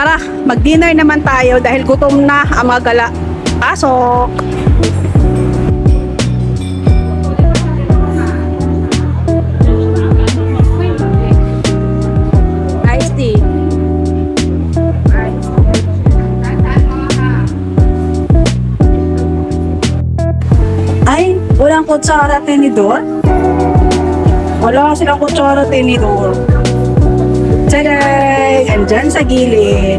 tara, mag-dinner naman tayo dahil gutom na ang mga gala. Pasok! Iced tea. Ay, walang kutsara tinidor? Wala silang kutsara tinidor. Taday! Andyan sa gilid.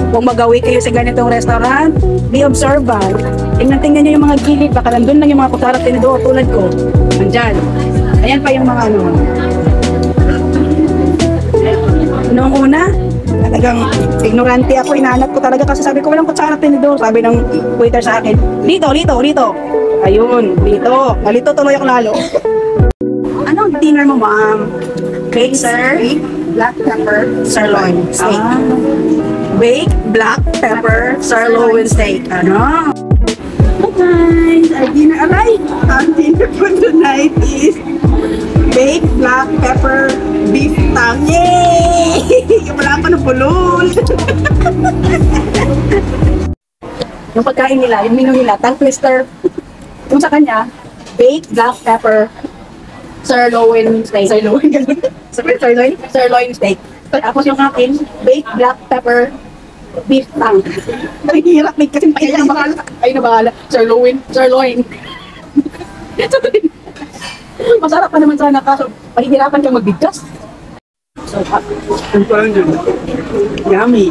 Kung magawi kayo sa ganitong restaurant, be observant. Tingnan nyo yung mga gilid. Baka nandun lang yung mga kutsara tinidor tulad ko. Andyan. Ayan pa yung mga ano. Noong una, talagang ignorante ako. Inaanap ko talaga kasi sabi ko walang kutsara tinidor. Sabi ng waiter sa akin, dito. Ayun, dito. Nalito tuloy ako lalo. Anong dinner mo, ma'am? Cake, sir? Black pepper, sirloin steak. Baked black pepper, sirloin steak. Ano? Hi guys! Our dinner, ang dinner for tonight is baked black pepper beef tongue. Yay! Wala pa ng pulol. Yung pagkain nila, yung menu nila, tongue twister. Yung sa kanya, baked black pepper sirloin steak. Sirloin steak. Tapos yung akin, baked black pepper beef tongue. Hirap may kasi ayun na bahala. Ayun na bahala. Sirloin. Masarap pa naman sana kaso pahihirapan kang magbigkas. So, ang parang yun. Yummy.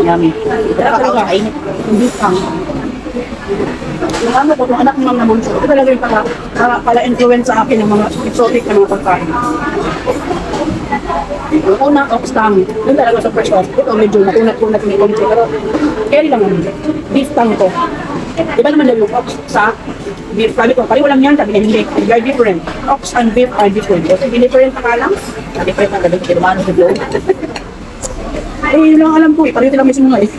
Yummy. Talaga kainit. Hindi pang. Yung ano ko, yung anak ng mga namunso, ito talaga yung pala influence sa akin ng mga exotic na mga pagkain. Yung unang ox tongue, yun talaga sa fresh off. Ito medyo nakunat-kunat ni konti, pero carry lang naman. Beef tongue ko. Iba naman lang yung ox sa beef. Sabi ko, pareho lang yan, sabi niya hindi. They are different. Ox and beef are different. So, sige, different pa lang. Different na galing, kinumano sa globe. Eh, yun lang alam ko eh. Pareho lang mismo nga eh.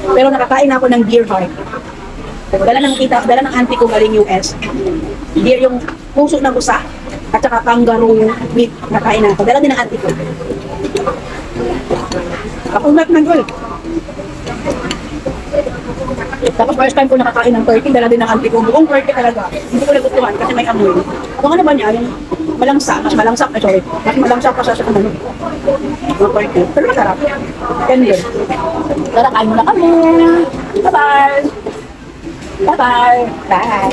Pero nakakain ako ng deer heart. Dala ng auntie ko galing US. Deer yung puso ng usa at saka kangaroo meat nakain ako. Dala din ng auntie ko. Ako man gol. Tapos first time ko nakakain ng turkey, dala din ng auntie ko. Buong turkey talaga. Hindi ko nagustuhan kasi may amoy. Kung ano ba niya, yung malangsa, mas malangsa pa siya sa ano. Turkey. Pero masarap. Tender. Tara, kain muna kami. Bye-bye. Bye-bye. Bye.